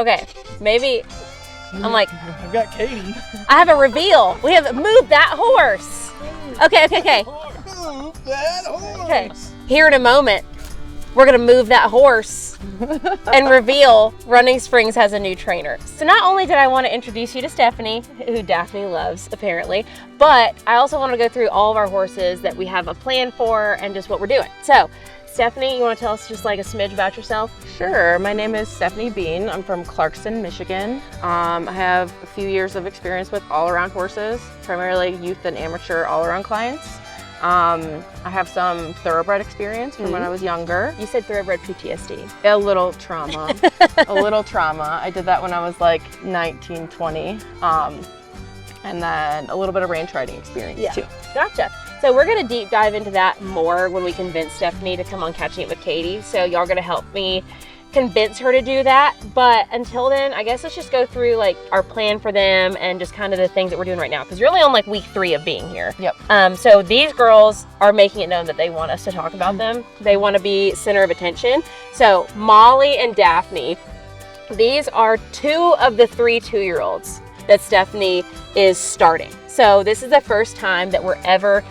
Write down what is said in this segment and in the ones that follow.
Okay, maybe I'm like, I've got Katie. I have a reveal. We have moved that horse. Okay. Move that horse. Okay, here in a moment, we're gonna move that horse and reveal Running Springs has a new trainer. So not only did I want to introduce you to Stephanie, who Daphne loves apparently, but I also want to go through all of our horses that we have a plan for and just what we're doing. So Stephanie, you want to tell us just like a smidge about yourself? Sure. My name is Stephanie Bean. I'm from Clarkston, Michigan. I have a few years of experience with all-around horses, primarily youth and amateur all-around clients. I have some thoroughbred experience from when I was younger. You said thoroughbred PTSD. A little trauma. A little trauma. I did that when I was like 19, 20. And then a little bit of range riding experience too. Gotcha. So we're gonna deep dive into that more when we convince Stephanie to come on Catching It with Katie. So y'all gonna help me convince her to do that. But until then, I guess let's just go through like our plan for them and just kind of the things that we're doing right now. Because you're only on like week 3 of being here. Yep. So these girls are making it known that they want us to talk about them. They want to be center of attention. So Molly and Daphne, these are 2 of the 3 2-year-olds that Stephanie is starting. So this is the first time that we're ever,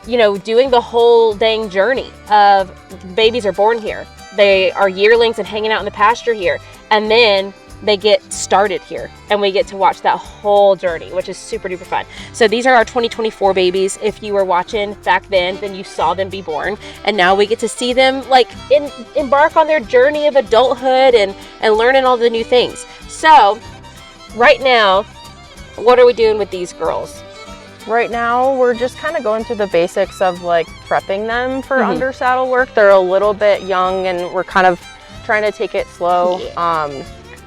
doing the whole dang journey of babies are born here. They are yearlings and hanging out in the pasture here. And then they get started here and we get to watch that whole journey, which is super duper fun. So these are our 2024 babies. If you were watching back then you saw them be born. And now we get to see them like embark on their journey of adulthood and learning all the new things. So right now, what are we doing with these girls? Right now, we're just kind of going through the basics of like prepping them for under saddle work. They're a little bit young and we're kind of trying to take it slow.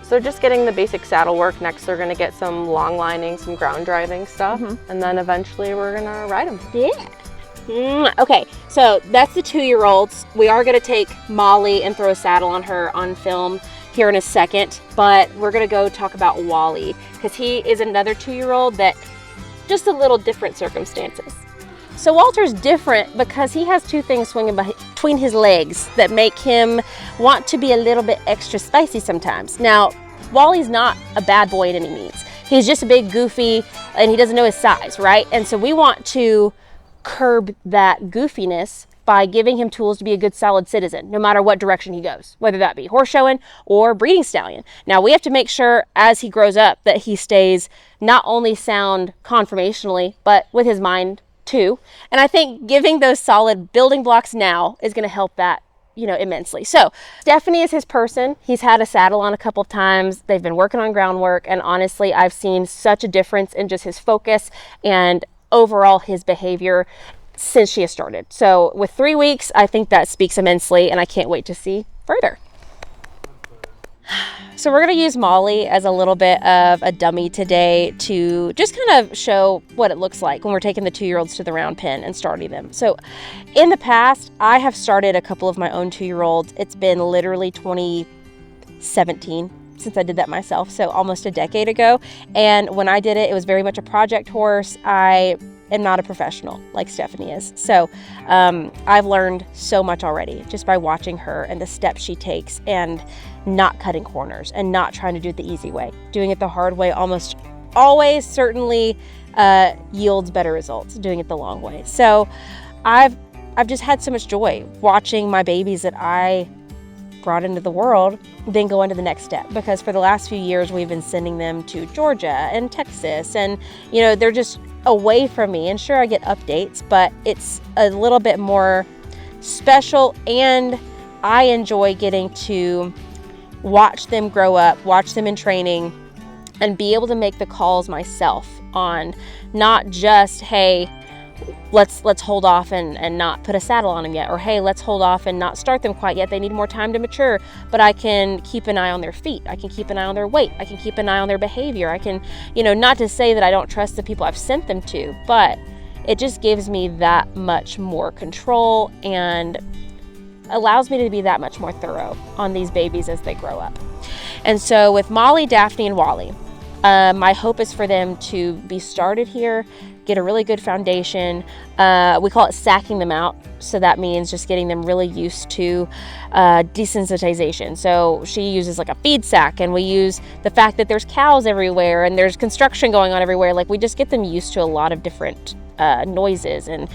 So just getting the basic saddle work. Next, they're gonna get some long lining, some ground driving stuff. And then eventually we're gonna ride them. Yeah. Okay, so that's the 2-year-olds. We are gonna take Molly and throw a saddle on her on film here in a second, but we're gonna go talk about Wally because he is another 2-year-old that just a little different circumstances. So Walter's different because he has 2 things swinging between his legs that make him want to be a little bit extra spicy sometimes. Now, Wally's not a bad boy in any means. He's just a big goofy and he doesn't know his size, right? And so we want to curb that goofiness by giving him tools to be a good solid citizen, no matter what direction he goes, whether that be horse showing or breeding stallion. Now we have to make sure as he grows up that he stays not only sound conformationally, but with his mind too. And I think giving those solid building blocks now is gonna help that, immensely. So Stephanie is his person. He's had a saddle on a couple of times. They've been working on groundwork. And honestly, I've seen such a difference in just his focus and overall his behavior since she has started. So with 3 weeks, I think that speaks immensely and I can't wait to see further. So we're going to use Molly as a little bit of a dummy today to just kind of show what it looks like when we're taking the 2-year-olds to the round pen and starting them. So in the past, I have started a couple of my own 2-year-olds. It's been literally 2017 since I did that myself, so almost a decade ago. And when I did it, it was very much a project horse. I am not a professional like Stephanie is. So I've learned so much already just by watching her and the steps she takes and not cutting corners and not trying to do it the easy way. Doing it the hard way almost always certainly yields better results doing it the long way. So I've just had so much joy watching my babies that I brought into the world then go into the next step, because for the last few years we've been sending them to Georgia and Texas and they're just away from me, and sure I get updates, but it's a little bit more special and I enjoy getting to watch them grow up, watch them in training and be able to make the calls myself on not just, hey, let's hold off and not put a saddle on them yet, or hey, let's hold off and not start them quite yet, they need more time to mature, but I can keep an eye on their feet, I can keep an eye on their weight, I can keep an eye on their behavior, I can, not to say that I don't trust the people I've sent them to, but it just gives me that much more control and allows me to be that much more thorough on these babies as they grow up. And so with Molly, Daphne, and Wally, my hope is for them to be started here, get a really good foundation. We call it sacking them out. So that means just getting them really used to desensitization. So she uses like a feed sack, and we use the fact that there's cows everywhere and there's construction going on everywhere. Like we just get them used to a lot of different noises and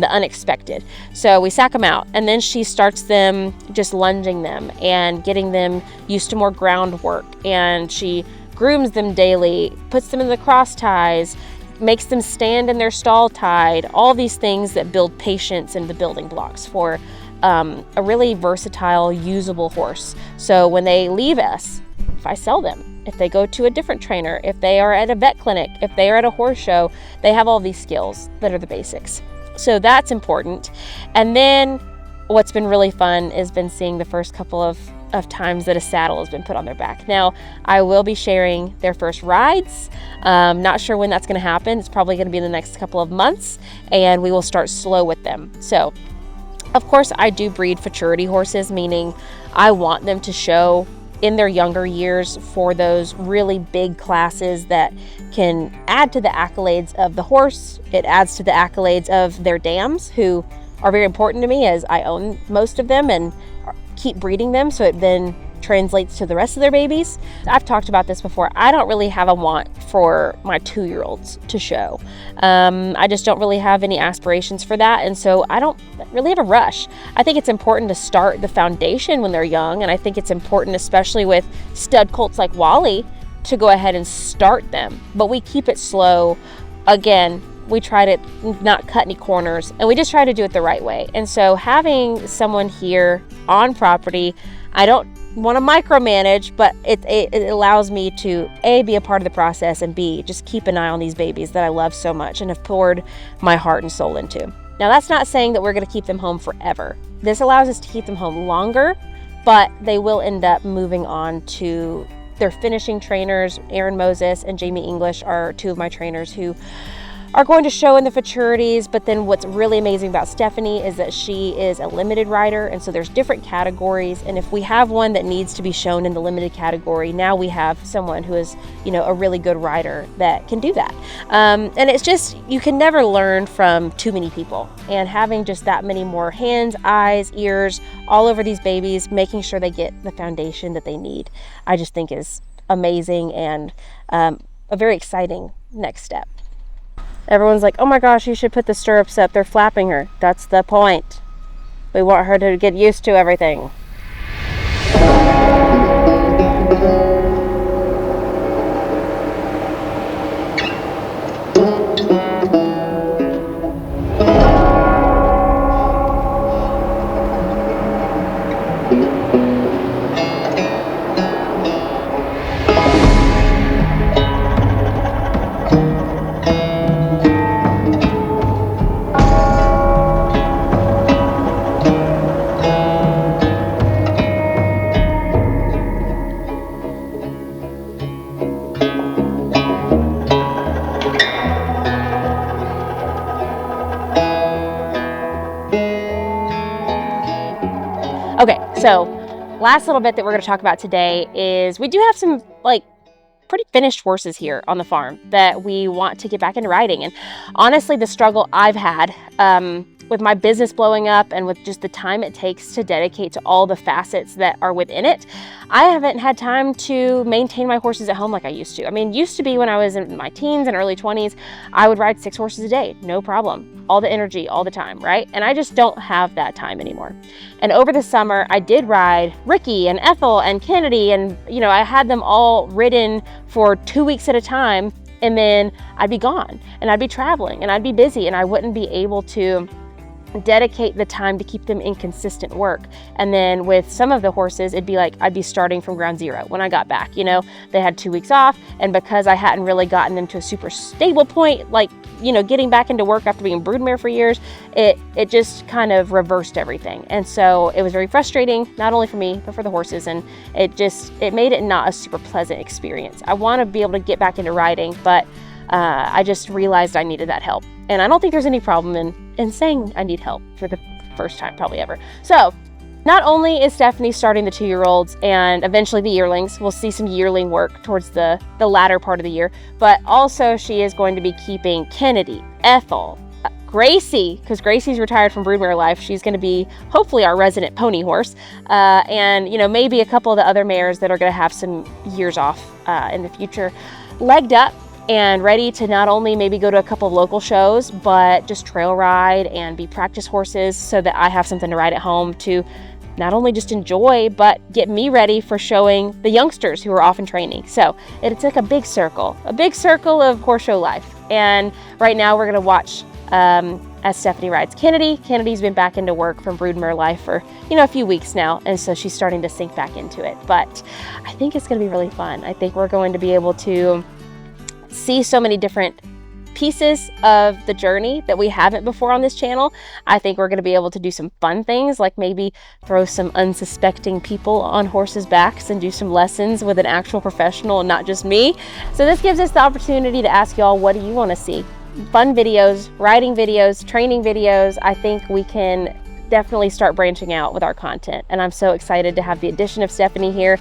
the unexpected. So we sack them out, and then she starts them just lunging them and getting them used to more groundwork, and she grooms them daily, puts them in the cross ties, makes them stand in their stall tied, all these things that build patience and the building blocks for a really versatile, usable horse. So when they leave us, if I sell them, if they go to a different trainer, if they are at a vet clinic, if they are at a horse show, they have all these skills that are the basics. So that's important. And then what's been really fun has been seeing the first couple of times that a saddle has been put on their back. Now, I will be sharing their first rides. Not sure when that's going to happen. It's probably going to be in the next couple of months, and we will start slow with them. So, of course, I do breed futurity horses, meaning I want them to show in their younger years for those really big classes that can add to the accolades of the horse. It adds to the accolades of their dams, who are very important to me as I own most of them and keep breeding them, so it then translates to the rest of their babies. I've talked about this before. I don't really have a want for my 2-year-olds to show. I just don't really have any aspirations for that, and so I don't really have a rush. I think it's important to start the foundation when they're young, and I think it's important, especially with stud colts like Wally, to go ahead and start them, but we keep it slow. Again, we try to not cut any corners, and we just try to do it the right way. And so having someone here on property, I don't want to micromanage, but it allows me to A, be a part of the process, and B, just keep an eye on these babies that I love so much and have poured my heart and soul into. Now, that's not saying that we're going to keep them home forever. This allows us to keep them home longer, but they will end up moving on to their finishing trainers. Aaron Moses and Jamie English are two of my trainers who are going to show in the futurities. But then what's really amazing about Stephanie is that she is a limited rider, and so there's different categories, and if we have one that needs to be shown in the limited category, now we have someone who is, you know, a really good rider that can do that. And it's just, you can never learn from too many people, and having just that many more hands, eyes, ears all over these babies, making sure they get the foundation that they need, I just think is amazing and a very exciting next step. Everyone's like, oh my gosh, you should put the stirrups up. They're flapping her. That's the point. We want her to get used to everything. Okay, so last little bit that we're going to talk about today is we do have some pretty finished horses here on the farm that we want to get back into riding. And honestly, the struggle I've had with my business blowing up and with just the time it takes to dedicate to all the facets that are within it, I haven't had time to maintain my horses at home like I used to. I mean, used to be when I was in my teens and early 20s, I would ride 6 horses a day, no problem. All the energy, all the time, right? And I just don't have that time anymore. And over the summer, I did ride Ricky and Ethel and Kennedy, and I had them all ridden for 2 weeks at a time, and then I'd be gone and I'd be traveling and I'd be busy and I wouldn't be able to dedicate the time to keep them in consistent work. And then with some of the horses, it'd be like I'd be starting from ground zero when I got back. They had 2 weeks off, and because I hadn't really gotten them to a super stable point, getting back into work after being broodmare for years, it just kind of reversed everything. And so it was very frustrating, not only for me, but for the horses, and it made it not a super pleasant experience. I want to be able to get back into riding, but I just realized I needed that help. And I don't think there's any problem in saying I need help for the first time probably ever. So Not only is Stephanie starting the 2-year-olds and eventually the yearlings, we'll see some yearling work towards the latter part of the year, but also she is going to be keeping Kennedy, Ethel, Gracie, because Gracie's retired from broodmare life. She's going to be hopefully our resident pony horse, and maybe a couple of the other mares that are going to have some years off in the future, legged up and ready to not only maybe go to a couple of local shows, but just trail ride and be practice horses so that I have something to ride at home to not only just enjoy, but get me ready for showing the youngsters who are off in training. So it's like a big circle of horse show life. And right now we're going to watch as Stephanie rides Kennedy. Kennedy's been back into work from broodmare life for, a few weeks now. And so she's starting to sink back into it. But I think it's going to be really fun. I think we're going to be able to see so many different pieces of the journey that we haven't before on this channel. I think we're going to be able to do some fun things, like maybe throw some unsuspecting people on horses' backs and do some lessons with an actual professional and not just me. So this gives us the opportunity to ask y'all, what do you want to see? Fun videos, riding videos, training videos. I think we can definitely start branching out with our content. And I'm so excited to have the addition of Stephanie here.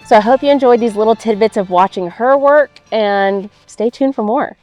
So I hope you enjoyed these little tidbits of watching her work, and stay tuned for more.